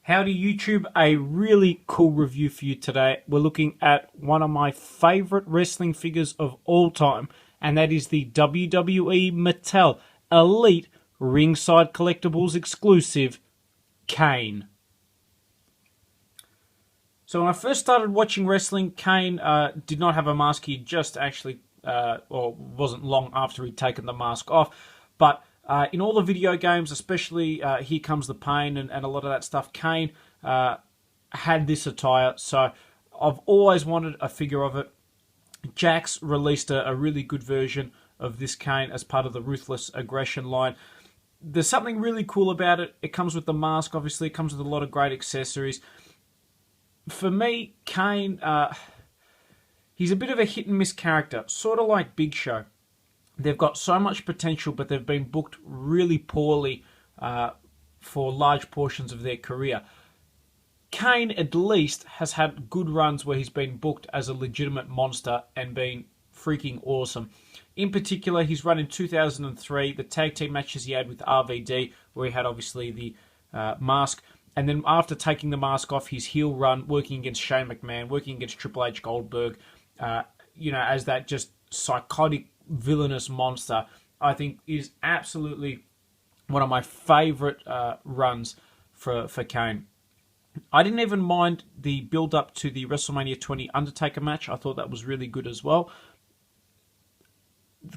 Howdy YouTube, a really cool review for you today. We're looking at one of my favorite wrestling figures of all time, and that is the WWE Mattel Elite Ringside Collectibles exclusive, Kane. So when I first started watching wrestling, Kane did not have a mask. He just actually, or wasn't long after he'd taken the mask off, but in all the video games, especially Here Comes the Pain and a lot of that stuff, Kane had this attire, so I've always wanted a figure of it. Jakks released a really good version of this Kane as part of the Ruthless Aggression line. There's something really cool about it. It comes with the mask, obviously. It comes with a lot of great accessories. For me, Kane, he's a bit of a hit-and-miss character, sort of like Big Show. They've got so much potential, but they've been booked really poorly for large portions of their career. Kane, at least, has had good runs where he's been booked as a legitimate monster and been freaking awesome. In particular, he's run in 2003, the tag team matches he had with RVD, where he had obviously the mask. And then after taking the mask off, his heel run, working against Shane McMahon, working against Triple H Goldberg, as that just psychotic, villainous monster, I think is absolutely one of my favourite runs for Kane. I didn't even mind the build-up to the WrestleMania 20 Undertaker match. I thought that was really good as well.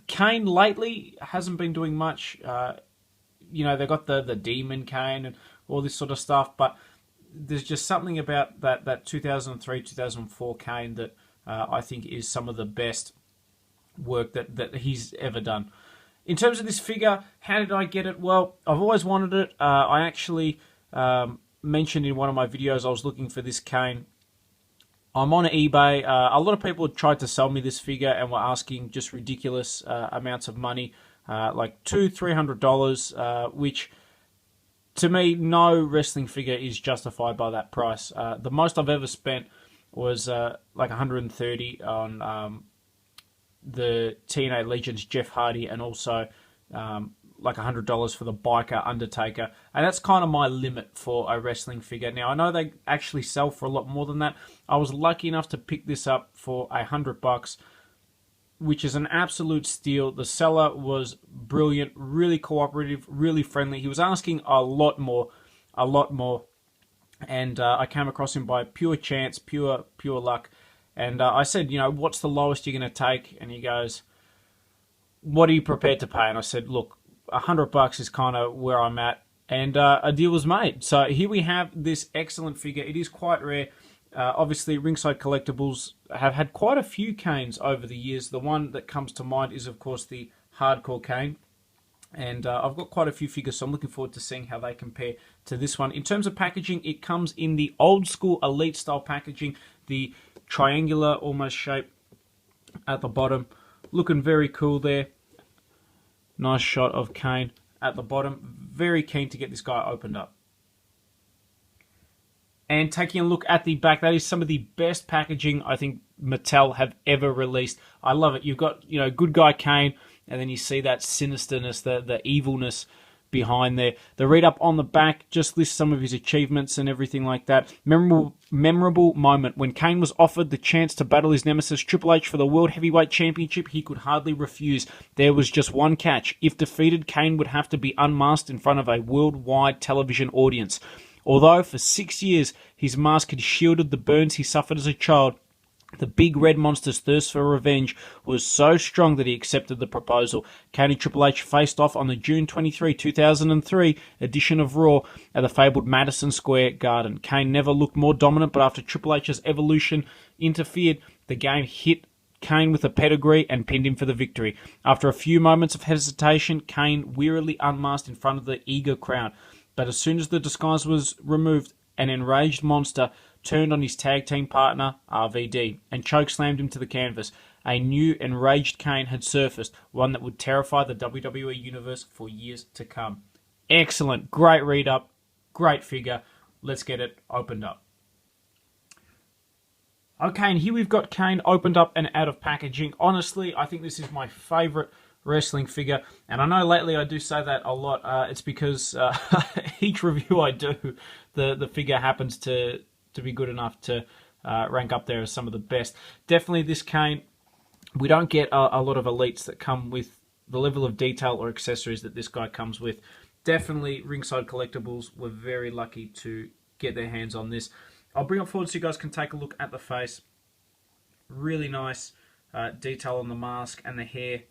Kane lately hasn't been doing much. They got the Demon Kane and all this sort of stuff, but there's just something about that 2003, 2004 Kane that I think is some of the best work that he's ever done. In terms of this figure, how did I get it? Well, I've always wanted it. I actually mentioned in one of my videos I was looking for this Kane. I'm on eBay. A lot of people had tried to sell me this figure and were asking just ridiculous amounts of money, like $200-300, which to me, no wrestling figure is justified by that price. The most I've ever spent was like $130 on the TNA Legends Jeff Hardy, and also like $100 for the Biker Undertaker, and that's kind of my limit for a wrestling figure. Now I know they actually sell for a lot more than that. I was lucky enough to pick this up for $100, which is an absolute steal. The seller was brilliant, really cooperative, really friendly. He was asking a lot more, and I came across him by pure chance, pure luck. And I said, what's the lowest you're going to take? And he goes, what are you prepared to pay? And I said, look, $100 is kind of where I'm at. And a deal was made. So here we have this excellent figure. It is quite rare. Obviously, Ringside Collectibles have had quite a few Kanes over the years. The one that comes to mind is, of course, the Hardcore Kane. And I've got quite a few figures, so I'm looking forward to seeing how they compare to this one. In terms of packaging, it comes in the old school Elite style packaging, the triangular almost shape at the bottom. Looking very cool there. Nice shot of Kane at the bottom. Very keen to get this guy opened up. And taking a look at the back, that is some of the best packaging I think Mattel have ever released. I love it. You've got, good guy Kane, and then you see that sinisterness, the evilness behind there. The read-up on the back just lists some of his achievements and everything like that. Memorable moment. When Kane was offered the chance to battle his nemesis Triple H for the World Heavyweight Championship, he could hardly refuse. There was just one catch. If defeated, Kane would have to be unmasked in front of a worldwide television audience. Although for 6 years his mask had shielded the burns he suffered as a child, the big red monster's thirst for revenge was so strong that he accepted the proposal. Kane and Triple H faced off on the June 23, 2003 edition of Raw at the fabled Madison Square Garden. Kane never looked more dominant, but after Triple H's evolution interfered, the game hit Kane with a pedigree and pinned him for the victory. After a few moments of hesitation, Kane wearily unmasked in front of the eager crowd. But as soon as the disguise was removed, an enraged monster turned on his tag team partner, RVD, and chokeslammed him to the canvas. A new enraged Kane had surfaced, one that would terrify the WWE Universe for years to come. Excellent, great read-up, great figure. Let's get it opened up. Okay, and here we've got Kane opened up and out of packaging. Honestly, I think this is my favourite wrestling figure. And I know lately I do say that a lot. It's because each review I do, the figure happens to be good enough to rank up there as some of the best. Definitely this Kane, we don't get a lot of elites that come with the level of detail or accessories that this guy comes with. Definitely Ringside Collectibles were very lucky to get their hands on this. I'll bring it forward so you guys can take a look at the face. Really nice detail on the mask and the hair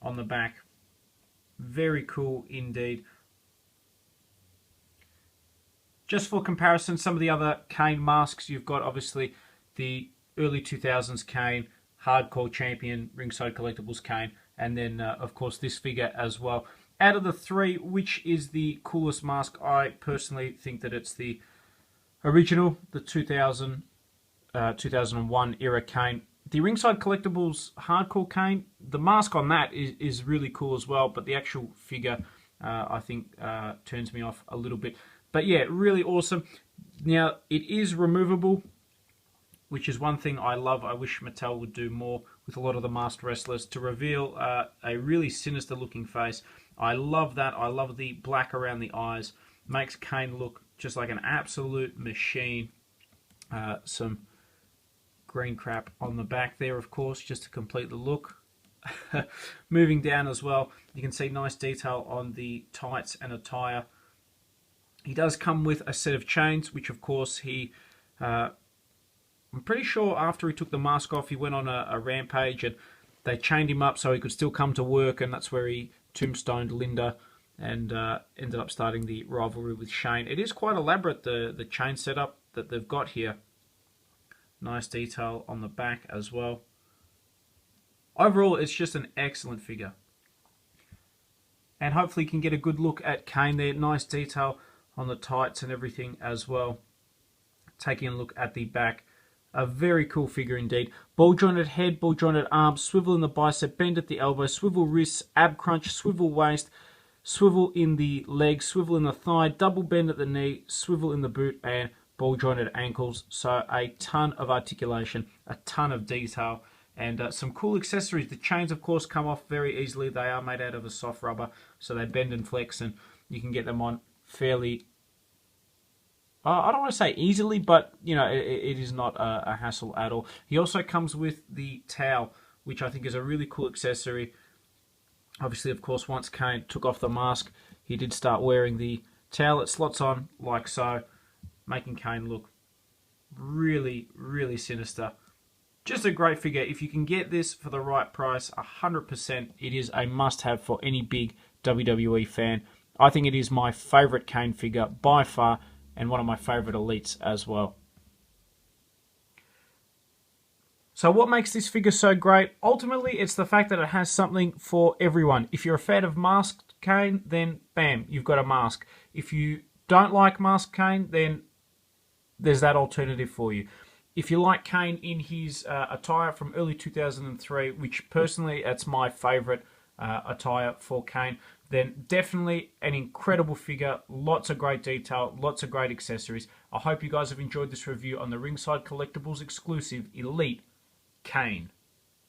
on the back. Very cool indeed. Just for comparison, some of the other Kane masks, you've got obviously the early 2000s Kane, Hardcore Champion, Ringside Collectibles Kane, and then of course this figure as well. Out of the three, which is the coolest mask? I personally think that it's the original, the 2001 era Kane. The Ringside Collectibles Hardcore Kane, the mask on that is really cool as well, but the actual figure I think turns me off a little bit. But yeah, really awesome. Now, it is removable, which is one thing I love. I wish Mattel would do more with a lot of the masked wrestlers to reveal a really sinister looking face. I love that. I love the black around the eyes. Makes Kane look just like an absolute machine. Some green crap on the back there, of course, just to complete the look. Moving down as well, you can see nice detail on the tights and attire. He does come with a set of chains, which of course he... I'm pretty sure after he took the mask off, he went on a rampage and they chained him up so he could still come to work, and that's where he tombstoned Linda and ended up starting the rivalry with Shane. It is quite elaborate, the chain setup that they've got here. Nice detail on the back as well. Overall, it's just an excellent figure. And hopefully you can get a good look at Kane there. Nice detail on the tights and everything as well. Taking a look at the back. A very cool figure indeed. Ball jointed head, ball jointed arms, swivel in the bicep, bend at the elbow, swivel wrists, ab crunch, swivel waist, swivel in the leg, swivel in the thigh, double bend at the knee, swivel in the boot, and ball jointed ankles. So a ton of articulation, a ton of detail, and some cool accessories. The chains, of course, come off very easily. They are made out of a soft rubber, so they bend and flex, and you can get them on fairly... I don't want to say easily, but you know, it is not a hassle at all. He also comes with the towel, which I think is a really cool accessory. Obviously, of course, once Kane took off the mask, he did start wearing the towel. It slots on like so, making Kane look really, really sinister. Just a great figure. If you can get this for the right price, 100%, it is a must-have for any big WWE fan. I think it is my favourite Kane figure by far, and one of my favourite elites as well. So what makes this figure so great? Ultimately, it's the fact that it has something for everyone. If you're a fan of masked Kane, then bam, you've got a mask. If you don't like masked Kane, then there's that alternative for you. If you like Kane in his attire from early 2003, which personally, that's my favourite attire for Kane, then definitely an incredible figure. Lots of great detail, lots of great accessories. I hope you guys have enjoyed this review on the Ringside Collectibles exclusive Elite Kane.